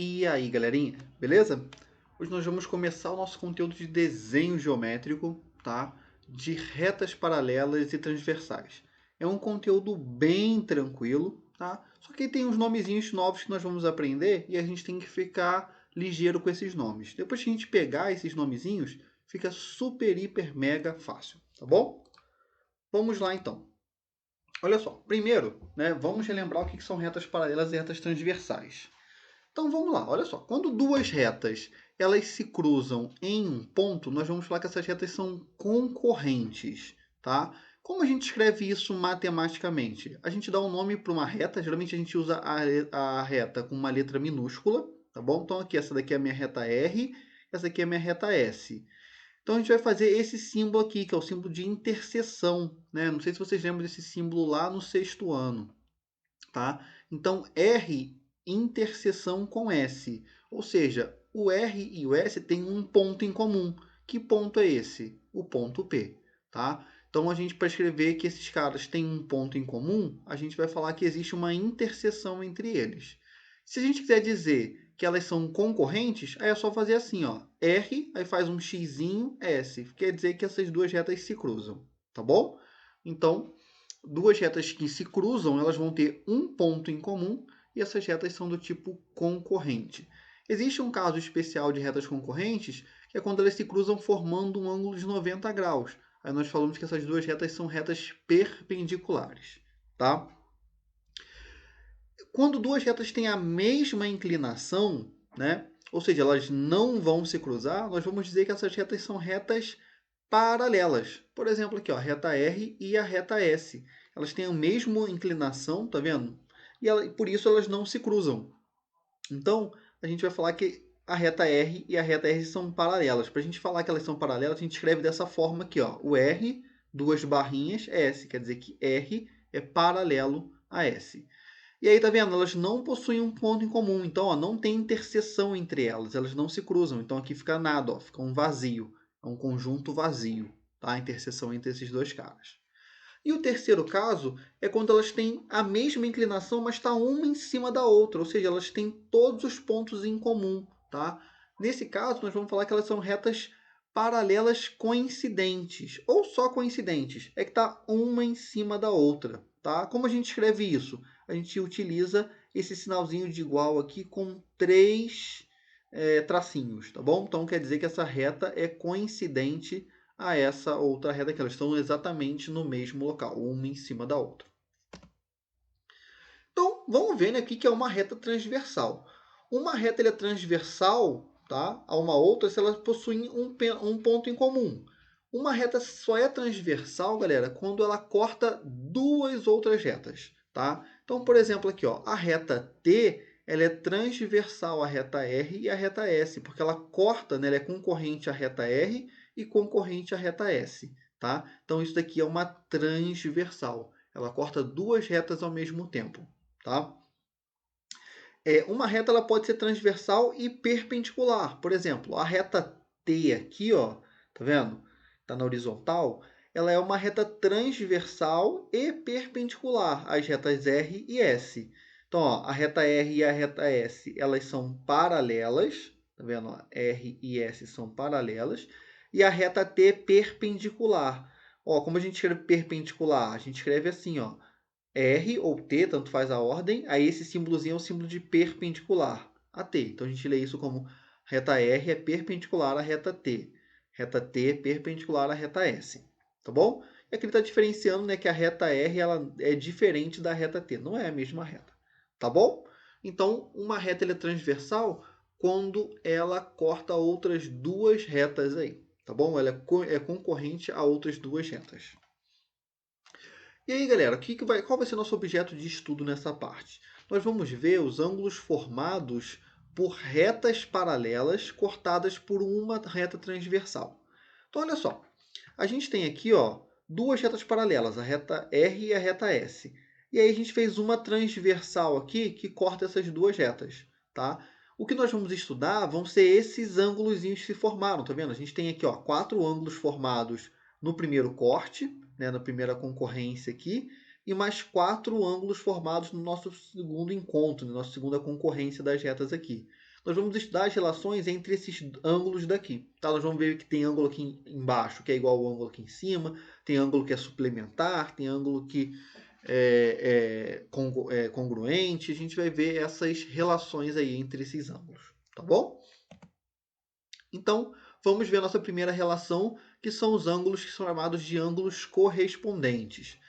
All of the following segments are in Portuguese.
E aí, galerinha, beleza? Hoje nós vamos começar o nosso conteúdo de desenho geométrico, tá? De retas paralelas e transversais. É um conteúdo bem tranquilo, tá? Só que tem uns nomezinhos novos que nós vamos aprender e a gente tem que ficar ligeiro com esses nomes. Depois que a gente pegar esses nomezinhos, fica super, hiper, mega fácil, tá bom? Vamos lá então. Olha só, primeiro, né, vamos relembrar o que são retas paralelas e retas transversais. Então vamos lá, olha só. Quando duas retas elas se cruzam em um ponto, nós vamos falar que essas retas são concorrentes, tá? Como a gente escreve isso matematicamente? A gente dá um nome para uma reta, geralmente a gente usa a reta com uma letra minúscula, tá bom? Então aqui, essa daqui é a minha reta R, essa aqui é a minha reta S. Então a gente vai fazer esse símbolo aqui, que é o símbolo de interseção, né? Não sei se vocês lembram desse símbolo lá no sexto ano, tá? Então R interseção com S, ou seja, o R e o S têm um ponto em comum. Que ponto é esse? O ponto P, tá? Então a gente, para escrever que esses caras têm um ponto em comum, a gente vai falar que existe uma interseção entre eles. Se a gente quiser dizer que elas são concorrentes, aí é só fazer assim, ó, R, aí faz um xizinho, S. Quer dizer que essas duas retas se cruzam, tá bom? Então, duas retas que se cruzam, elas vão ter um ponto em comum e essas retas são do tipo concorrente. Existe um caso especial de retas concorrentes, que é quando elas se cruzam formando um ângulo de 90 graus. Aí nós falamos que essas duas retas são retas perpendiculares, tá? Quando duas retas têm a mesma inclinação, né? Ou seja, elas não vão se cruzar, nós vamos dizer que essas retas são retas paralelas. Por exemplo, aqui, ó, a reta R e a reta S. Elas têm a mesma inclinação, tá vendo? E por isso elas não se cruzam. Então, a gente vai falar que a reta R e a reta S são paralelas. Para a gente falar que elas são paralelas, a gente escreve dessa forma aqui, ó. O R, duas barrinhas, S. Quer dizer que R é paralelo a S. E aí, tá vendo? Elas não possuem um ponto em comum. Então, ó, não tem interseção entre elas. Elas não se cruzam. Então, aqui fica nada, ó, fica um vazio. É um conjunto vazio, tá? A interseção entre esses dois caras. E o terceiro caso é quando elas têm a mesma inclinação, mas está uma em cima da outra. Ou seja, elas têm todos os pontos em comum, tá? Nesse caso, nós vamos falar que elas são retas paralelas coincidentes. Ou só coincidentes. É que está uma em cima da outra, tá? Como a gente escreve isso? A gente utiliza esse sinalzinho de igual aqui com três tracinhos, tá bom? Então quer dizer que essa reta é coincidente a essa outra reta aqui. Elas estão exatamente no mesmo local, uma em cima da outra. Então vamos ver, né, o que é uma reta transversal. Uma reta é transversal, tá, a uma outra se elas possuem um ponto em comum. Uma reta só é transversal, galera, quando ela corta duas outras retas, tá? Então, por exemplo, aqui, ó, a reta T, ela é transversal à reta R e à reta S, porque ela corta, né, ela é concorrente à reta R e concorrente à reta S, tá? Então, isso daqui é uma transversal. Ela corta duas retas ao mesmo tempo, tá? Uma reta ela pode ser transversal e perpendicular. Por exemplo, a reta T aqui, ó, tá vendo? Tá na horizontal. Ela é uma reta transversal e perpendicular às retas R e S. Então, ó, a reta R e a reta S, elas são paralelas, tá vendo? Ó, R e S são paralelas. E a reta T perpendicular. Ó, como a gente escreve perpendicular? A gente escreve assim, ó. R ou T, tanto faz a ordem, aí esse símbolozinho é o símbolo de perpendicular a T. Então a gente lê isso como reta R é perpendicular à reta T. Reta T é perpendicular à reta S. Tá bom? E aqui ele está diferenciando, né, que a reta R ela é diferente da reta T. Não é a mesma reta. Tá bom? Então, uma reta ela é transversal quando ela corta outras duas retas aí. Tá bom? Ela é concorrente a outras duas retas. E aí, galera, qual vai ser nosso objeto de estudo nessa parte? Nós vamos ver os ângulos formados por retas paralelas cortadas por uma reta transversal. Então, olha só. A gente tem aqui, ó, duas retas paralelas, a reta R e a reta S. E aí a gente fez uma transversal aqui que corta essas duas retas, tá? O que nós vamos estudar vão ser esses ângulos que se formaram, tá vendo? A gente tem aqui, ó, 4 ângulos formados no primeiro corte, né, na primeira concorrência aqui, e mais 4 ângulos formados no nosso segundo encontro, na nossa segunda concorrência das retas aqui. nós vamos estudar as relações entre esses ângulos daqui. Tá? Nós vamos ver que tem ângulo aqui embaixo que é igual ao ângulo aqui em cima, tem ângulo que é suplementar, tem ângulo que é congruente. A gente vai ver essas relações aí entre esses ângulos, tá bom? Então, vamos ver a nossa primeira relação, que são os ângulos que são chamados de ângulos correspondentes.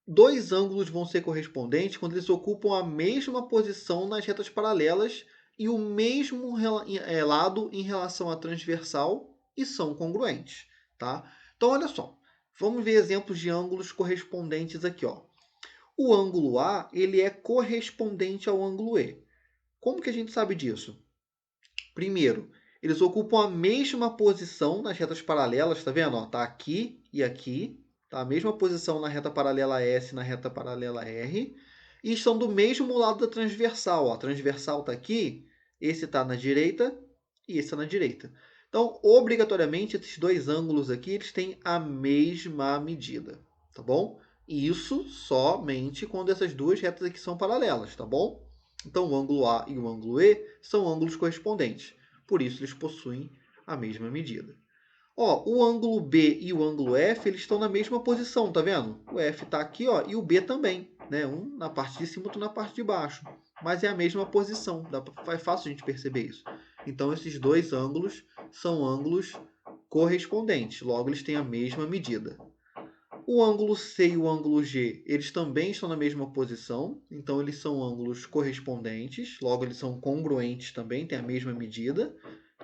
Dois ângulos vão ser correspondentes quando eles ocupam a mesma posição nas retas paralelas e o mesmo lado em relação à transversal e são congruentes. Tá? Então, olha só. Vamos ver exemplos de ângulos correspondentes aqui. Ó. O ângulo A ele é correspondente ao ângulo E. Como que a gente sabe disso? Primeiro, eles ocupam a mesma posição nas retas paralelas, tá vendo? Está aqui e aqui. Tá? A mesma posição na reta paralela S e na reta paralela R. E estão do mesmo lado da transversal. Ó. A transversal está aqui, esse está na direita e esse está na direita. Então, obrigatoriamente, esses dois ângulos aqui eles têm a mesma medida. Tá bom? Isso somente quando essas duas retas aqui são paralelas, tá bom? Então, o ângulo A e o ângulo E são ângulos correspondentes. Por isso, eles possuem a mesma medida. Ó, o ângulo B e o ângulo F eles estão na mesma posição, tá vendo? O F está aqui ó, e o B também. Né? Um na parte de cima, outro na parte de baixo. Mas é a mesma posição. É fácil a gente perceber isso. Então, esses dois ângulos são ângulos correspondentes. Logo, eles têm a mesma medida. O ângulo C e o ângulo G, eles também estão na mesma posição, então eles são ângulos correspondentes, logo eles são congruentes também, têm a mesma medida.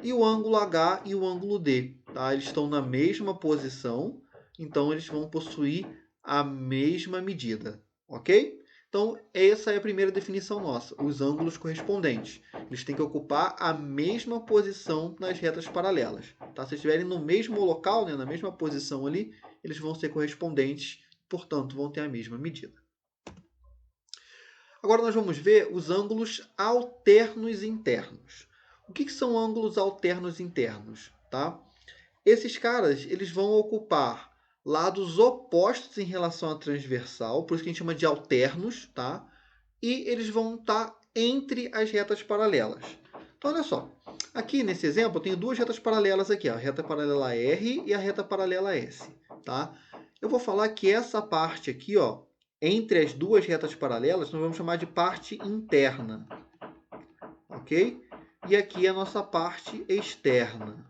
E o ângulo H e o ângulo D, tá? Eles estão na mesma posição, então eles vão possuir a mesma medida, ok? Então, essa é a primeira definição nossa, os ângulos correspondentes. Eles têm que ocupar a mesma posição nas retas paralelas. Tá? Se estiverem no mesmo local, né, na mesma posição ali, eles vão ser correspondentes, portanto, vão ter a mesma medida. Agora nós vamos ver os ângulos alternos internos. O que são ângulos alternos internos? Tá? Esses caras eles vão ocupar lados opostos em relação à transversal, por isso que a gente chama de alternos, tá? E eles vão estar entre as retas paralelas. Então, olha só. Aqui nesse exemplo, eu tenho duas retas paralelas aqui, a reta paralela R e a reta paralela S. Tá? Eu vou falar que essa parte aqui, ó, entre as duas retas paralelas, nós vamos chamar de parte interna. Ok? E aqui é a nossa parte externa.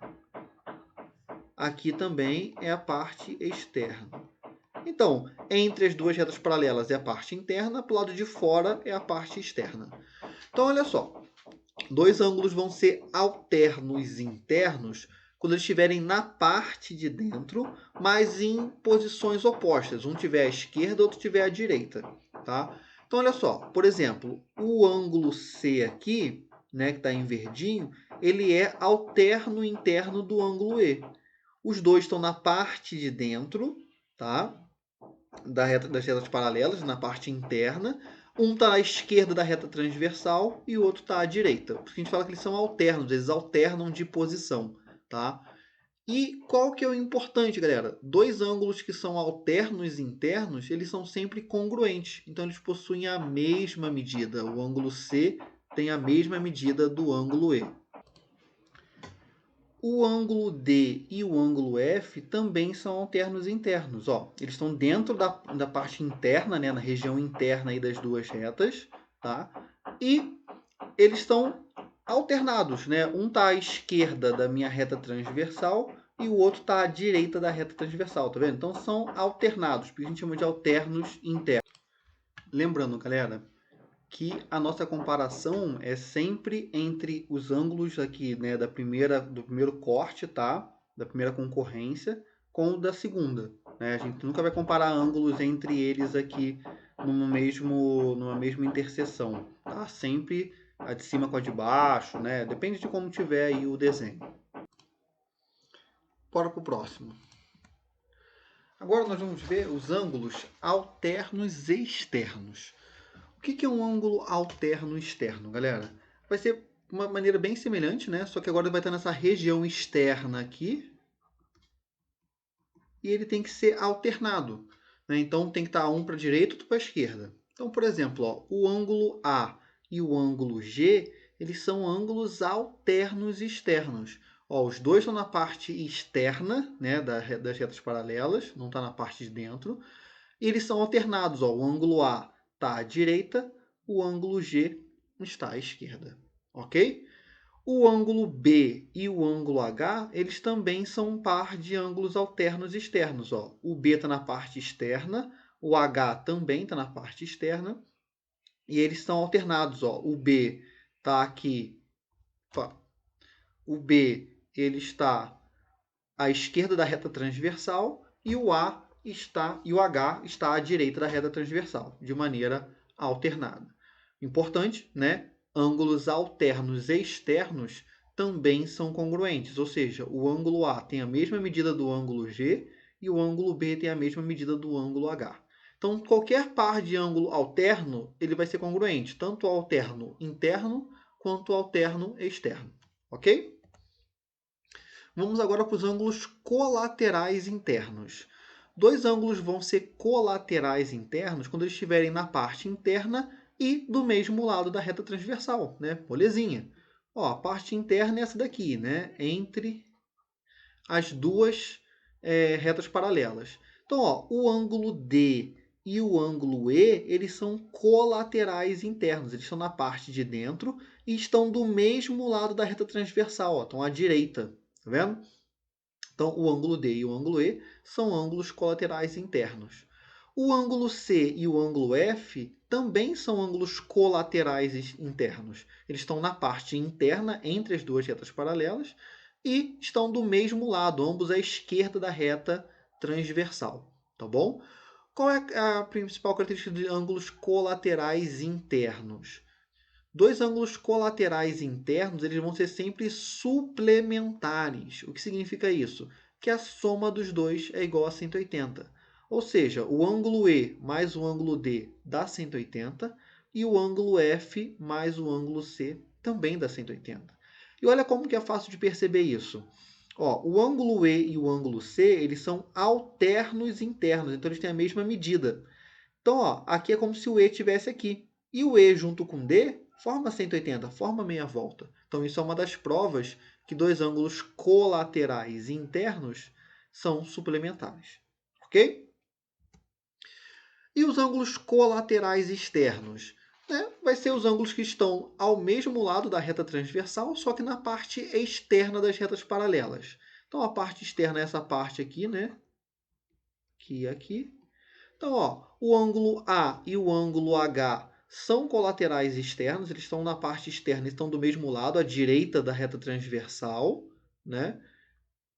Aqui também é a parte externa. Então, entre as duas retas paralelas é a parte interna, para o lado de fora é a parte externa. Então, olha só. Dois ângulos vão ser alternos internos quando eles estiverem na parte de dentro, mas em posições opostas. Um tiver à esquerda, outro tiver à direita. Tá? Então, olha só. Por exemplo, o ângulo C aqui, né, que está em verdinho, ele é alterno interno do ângulo E. Os dois estão na parte de dentro, tá? Das retas paralelas, na parte interna. Um está à esquerda da reta transversal e o outro está à direita. Por isso que a gente fala que eles são alternos, eles alternam de posição. Tá? E qual que é o importante, galera? Dois ângulos que são alternos internos, eles são sempre congruentes. Então, eles possuem a mesma medida. O ângulo C tem a mesma medida do ângulo E. O ângulo D e o ângulo F também são alternos internos. Ó, eles estão dentro da parte interna, né, na região interna aí das duas retas. Tá? E eles estão alternados. Né? Um está à esquerda da minha reta transversal e o outro está à direita da reta transversal. Tá vendo? Então são alternados, porque a gente chama de alternos internos. Lembrando, galera, que a nossa comparação é sempre entre os ângulos aqui, né, do primeiro corte, tá? Da primeira concorrência, com o da segunda. Né? A gente nunca vai comparar ângulos entre eles aqui numa mesma interseção. Tá? Sempre a de cima com a de baixo, né? Depende de como tiver aí o desenho. Bora para o próximo. Agora nós vamos ver os ângulos alternos e externos. O que é um ângulo alterno externo, galera? Vai ser uma maneira bem semelhante, né? Só que agora vai estar nessa região externa aqui. E ele tem que ser alternado. Né? Então tem que estar um para a direita e outro para a esquerda. Então, por exemplo, ó, o ângulo A e o ângulo G, eles são ângulos alternos externos. Ó, os dois estão na parte externa, né, das retas paralelas, não está na parte de dentro. E eles são alternados. Ó, o ângulo A está à direita, o ângulo G está à esquerda. Ok? O ângulo B e o ângulo H, eles também são um par de ângulos alternos externos. Ó. O B está na parte externa, o H também está na parte externa, e eles estão alternados. Ó. O B está aqui, o B ele está à esquerda da reta transversal e o H está à direita da reta transversal, de maneira alternada. Importante, né? Ângulos alternos e externos também são congruentes, ou seja, o ângulo A tem a mesma medida do ângulo G e o ângulo B tem a mesma medida do ângulo H. Então, qualquer par de ângulo alterno, ele vai ser congruente, tanto o alterno interno quanto o alterno externo, ok? Vamos agora para os ângulos colaterais internos. Dois ângulos vão ser colaterais internos quando eles estiverem na parte interna e do mesmo lado da reta transversal, né? Molezinha. Ó, a parte interna é essa daqui, né? Entre as duas retas paralelas. Então, ó, o ângulo D e o ângulo E, eles são colaterais internos. Eles estão na parte de dentro e estão do mesmo lado da reta transversal, ó, estão à direita. Tá vendo? Então, o ângulo D e o ângulo E são ângulos colaterais internos. O ângulo C e o ângulo F também são ângulos colaterais internos. Eles estão na parte interna entre as duas retas paralelas e estão do mesmo lado, ambos à esquerda da reta transversal. Tá bom? Qual é a principal característica de ângulos colaterais internos? Dois ângulos colaterais internos, eles vão ser sempre suplementares. O que significa isso? Que a soma dos dois é igual a 180. Ou seja, o ângulo E mais o ângulo D dá 180 e o ângulo F mais o ângulo C também dá 180. E olha como que é fácil de perceber isso. Ó, o ângulo E e o ângulo C, eles são alternos internos, então eles têm a mesma medida. Então, ó, aqui é como se o E estivesse aqui. E o E junto com D forma 180, forma meia volta. Então, isso é uma das provas que dois ângulos colaterais internos são suplementares. Ok? E os ângulos colaterais externos? Né? Vai ser os ângulos que estão ao mesmo lado da reta transversal, só que na parte externa das retas paralelas. Então, a parte externa é essa parte aqui, né? Aqui. Então, ó, o ângulo A e o ângulo H são colaterais externos, eles estão na parte externa, estão do mesmo lado, à direita da reta transversal, né?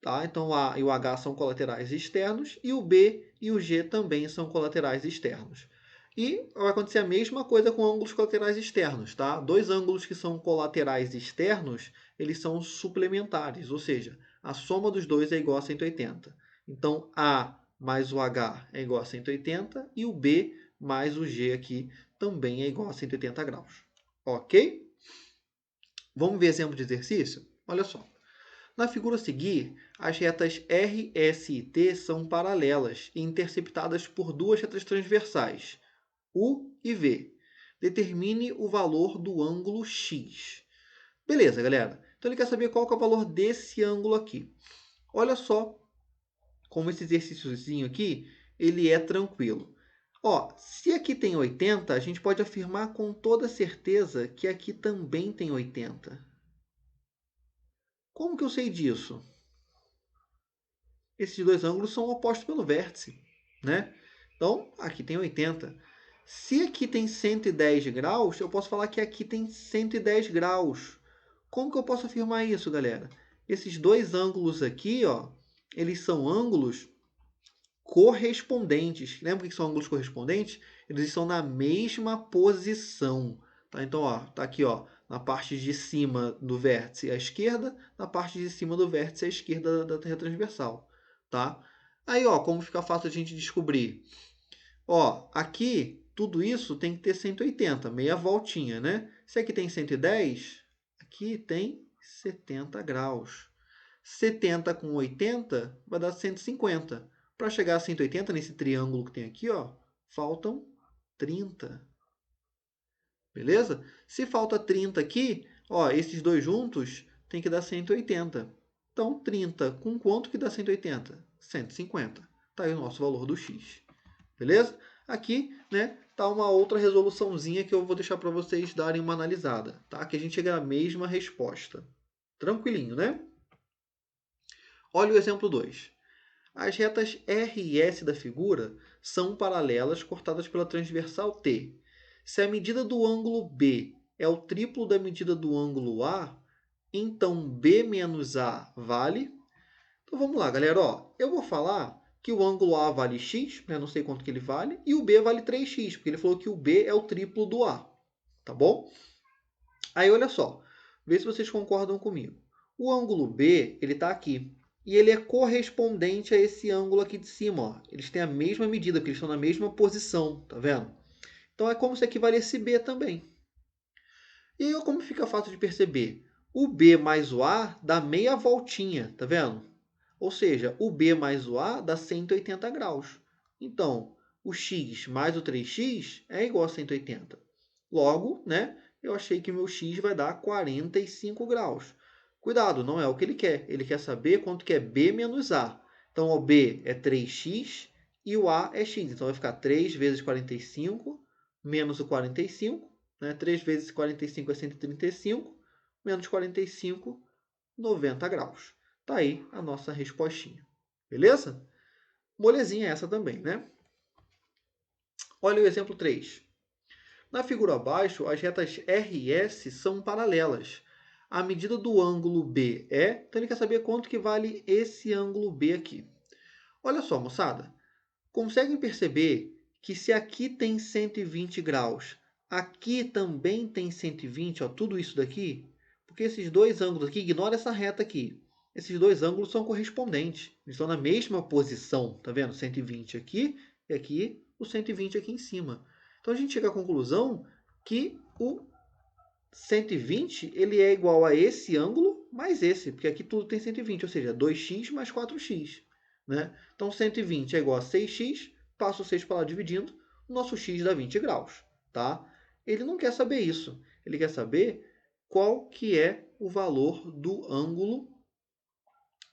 Tá? Então, o A e o H são colaterais externos e o B e o G também são colaterais externos. E vai acontecer a mesma coisa com ângulos colaterais externos, tá? Dois ângulos que são colaterais externos, eles são suplementares, ou seja, a soma dos dois é igual a 180. Então, A mais o H é igual a 180 e o B mais o G aqui também é igual a 180 graus. Ok? Vamos ver exemplo de exercício? Olha só. Na figura a seguir, as retas R, S e T são paralelas e interceptadas por duas retas transversais, U e V. Determine o valor do ângulo X. Beleza, galera. Então ele quer saber qual que é o valor desse ângulo aqui. Olha só como esse exercíciozinho aqui, ele é tranquilo. Ó, se aqui tem 80, a gente pode afirmar com toda certeza que aqui também tem 80. Como que eu sei disso? Esses dois ângulos são opostos pelo vértice, né? Então, aqui tem 80. Se aqui tem 110 graus, eu posso falar que aqui tem 110 graus. Como que eu posso afirmar isso, galera? Esses dois ângulos aqui, ó, eles são ângulos correspondentes. Lembra que são ângulos correspondentes? Eles estão na mesma posição. Tá? Então, ó, tá aqui, ó, na parte de cima do vértice à esquerda, na parte de cima do vértice à esquerda da reta transversal. Tá? Aí, ó, como fica fácil a gente descobrir? Ó, aqui, tudo isso tem que ter 180, meia voltinha, né? Se aqui tem 110, aqui tem 70 graus. 70 com 80 vai dar 150. Para chegar a 180, nesse triângulo que tem aqui, ó, faltam 30. Beleza? Se falta 30 aqui, Ó, esses dois juntos tem que dar 180. Então, 30 com quanto que dá 180? 150. Está aí o nosso valor do x. Beleza? Aqui, né, tá uma outra resoluçãozinha que eu vou deixar para vocês darem uma analisada, tá? Que a gente chega à mesma resposta. Tranquilinho, né? Olha o exemplo 2. As retas R e S da figura são paralelas cortadas pela transversal T. Se a medida do ângulo B é o triplo da medida do ângulo A, então B menos A vale. Então vamos lá, galera. Ó, eu vou falar que o ângulo A vale x, né? Não sei quanto que ele vale, e o B vale 3x, porque ele falou que o B é o triplo do A. Tá bom? Aí olha só, vê se vocês concordam comigo. O ângulo B, ele está aqui. E ele é correspondente a esse ângulo aqui de cima. Ó. Eles têm a mesma medida, porque eles estão na mesma posição, tá vendo? Então é como se aqui valesse B também. E aí, como fica fácil de perceber? O B mais o A dá meia voltinha, tá vendo? Ou seja, o B mais o A dá 180 graus. Então, o x mais o 3x é igual a 180. Logo, né, eu achei que o meu x vai dar 45 graus. Cuidado, não é o que ele quer. Ele quer saber quanto que é B menos A. Então, o B é 3x e o A é x. Então, vai ficar 3 vezes 45 menos o 45. Né? 3 vezes 45 é 135. Menos 45, 90 graus. Tá aí a nossa respostinha. Beleza? Molezinha essa também, né? Olha o exemplo 3. Na figura abaixo, as retas R e S são paralelas. A medida do ângulo B é... Então, ele quer saber quanto que vale esse ângulo B aqui. Olha só, moçada. Conseguem perceber que se aqui tem 120 graus, aqui também tem 120, ó, tudo isso daqui? Porque esses dois ângulos aqui, ignora essa reta aqui. Esses dois ângulos são correspondentes. Eles estão na mesma posição, tá vendo? 120 aqui e aqui o 120 aqui em cima. Então a gente chega à conclusão que o 120 ele é igual a esse ângulo mais esse, porque aqui tudo tem 120, ou seja, 2x mais 4x. Né? Então 120 é igual a 6x, passo o 6 para lá dividindo, o nosso x dá 20 graus. Tá? Ele não quer saber isso, ele quer saber qual que é o valor do ângulo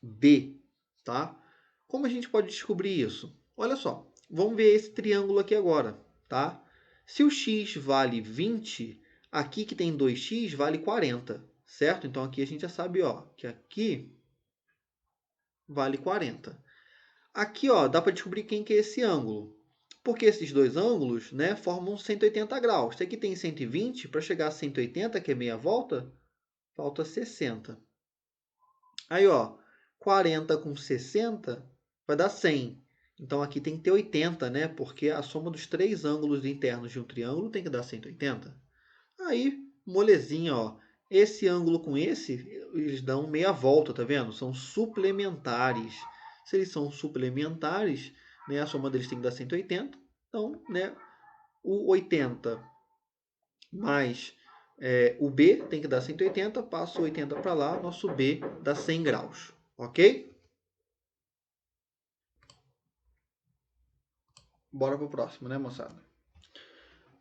B. Tá? Como a gente pode descobrir isso? Olha só, vamos ver esse triângulo aqui agora. Tá? Se o x vale 20, aqui que tem 2x vale 40, certo? Então aqui a gente já sabe ó, que aqui vale 40. Aqui ó, dá para descobrir quem que é esse ângulo. Porque esses dois ângulos né, formam 180 graus. Se aqui tem 120, para chegar a 180, que é meia volta, falta 60. Aí, ó, 40 com 60 vai dar 100. Então, aqui tem que ter 80, né? Porque a soma dos três ângulos internos de um triângulo tem que dar 180. Aí, molezinha, ó. Esse ângulo com esse, eles dão meia volta, tá vendo? São suplementares. Se eles são suplementares, né, a soma deles tem que dar 180. Então, né, o 80 mais o B tem que dar 180, passo 80 para lá, nosso B dá 100 graus, ok? Bora para o próximo, né, moçada?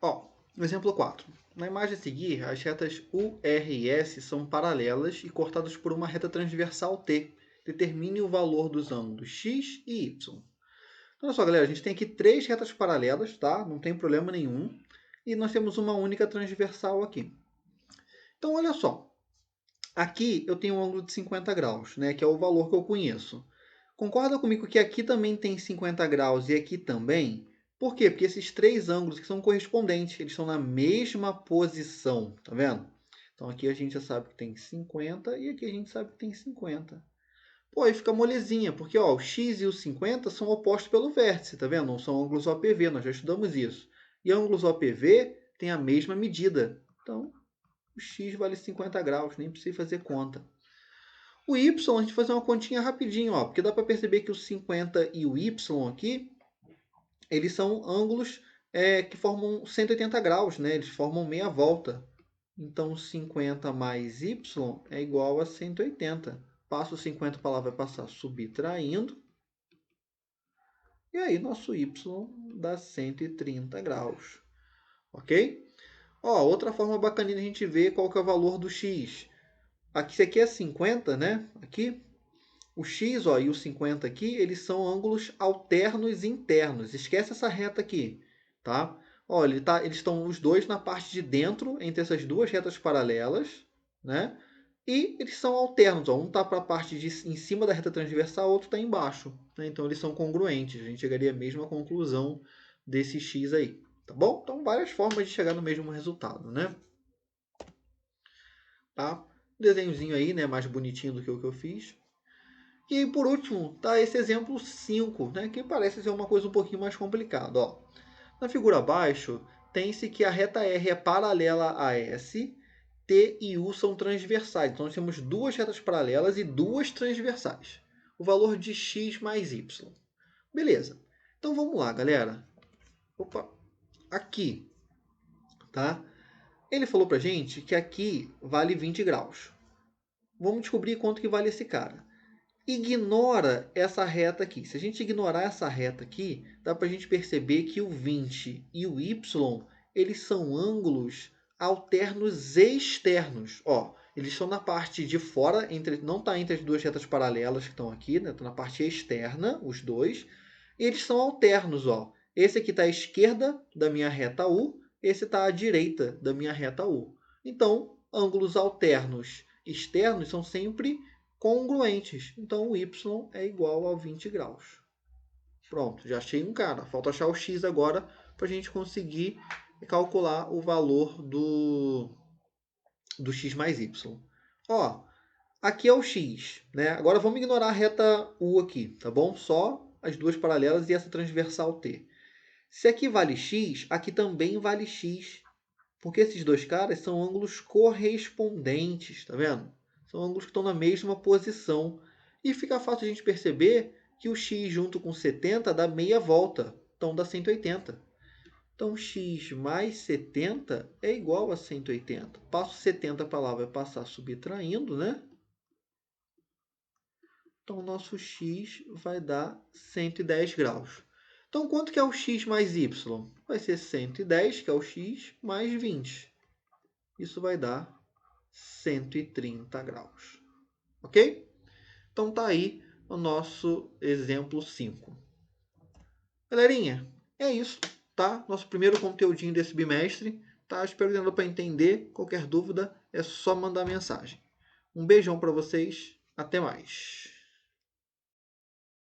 Ó, exemplo 4. Na imagem a seguir, as retas U, R e S são paralelas e cortadas por uma reta transversal T. Determine o valor dos ângulos X e Y. Então, olha só, galera, a gente tem aqui três retas paralelas, tá? Não tem problema nenhum. E nós temos uma única transversal aqui. Então, olha só. Aqui eu tenho um ângulo de 50 graus, né? Que é o valor que eu conheço. Concorda comigo que aqui também tem 50 graus e aqui também? Por quê? Porque esses três ângulos que são correspondentes, eles estão na mesma posição, tá vendo? Então aqui a gente já sabe que tem 50 e aqui a gente sabe que tem 50. Pô, aí fica molezinha, porque ó, o x e o 50 são opostos pelo vértice, tá vendo? Não são ângulos OPV, nós já estudamos isso. E ângulos OPV têm a mesma medida. Então, o x vale 50 graus, nem precisa fazer conta. O y, a gente vai fazer uma continha rapidinho, ó, porque dá para perceber que o 50 e o y aqui, eles são ângulos que formam 180 graus, né? Eles formam meia volta. Então, 50 mais y é igual a 180. Passo 50 para lá, vai passar subtraindo. E aí, nosso y dá 130 graus. Ok? Ó, outra forma bacaninha de a gente ver qual que é o valor do x. Aqui, esse aqui é 50, né? Aqui, o x, ó, e o 50 aqui, eles são ângulos alternos internos. Esquece essa reta aqui, tá? Ó, eles estão os dois na parte de dentro, entre essas duas retas paralelas, né? E eles são alternos, ó. Um está para a parte em cima da reta transversal, o outro está embaixo, né? Então eles são congruentes. A gente chegaria mesmo à conclusão desse x aí, tá bom? Então várias formas de chegar no mesmo resultado, né? Tá? Desenhozinho aí, né? Mais bonitinho do que o que eu fiz. E por último, tá esse exemplo 5, né, que parece ser uma coisa um pouquinho mais complicada. Ó. Na figura abaixo, tem-se que a reta R é paralela a S, T e U são transversais. Então nós temos duas retas paralelas e duas transversais. O valor de x mais y. Beleza. Então vamos lá, galera. Opa, aqui, tá? Ele falou pra gente que aqui vale 20 graus. Vamos descobrir quanto que vale esse cara. Ignora essa reta aqui. Se a gente ignorar essa reta aqui, dá para a gente perceber que o 20 e o y, eles são ângulos alternos externos. Ó, eles estão na parte de fora, não está entre as duas retas paralelas que estão aqui, né? Está na parte externa, os dois. E eles são alternos. Ó. Esse aqui está à esquerda da minha reta U, esse está à direita da minha reta U. Então, ângulos alternos externos são sempre congruentes. Então o y é igual a 20 graus. Pronto, já achei um cara. Falta achar o x agora para a gente conseguir calcular o valor do x mais y. Ó, aqui é o x, né? Agora vamos ignorar a reta U aqui, tá bom? Só as duas paralelas e essa transversal T. Se aqui vale x, aqui também vale x. Porque esses dois caras são ângulos correspondentes, tá vendo? São ângulos que estão na mesma posição. E fica fácil a gente perceber que o x junto com 70 dá meia volta. Então dá 180. Então x mais 70 é igual a 180. Passo 70 para lá, vai passar subtraindo, né? Então o nosso x vai dar 110 graus. Então quanto que é o x mais y? Vai ser 110, que é o x, mais 20. Isso vai dar 130 graus. Ok? Então tá aí o nosso exemplo 5. Galerinha, é isso, tá? Nosso primeiro conteúdinho desse bimestre, tá? Espero que dê para entender. Qualquer dúvida é só mandar mensagem. Um beijão para vocês, até mais.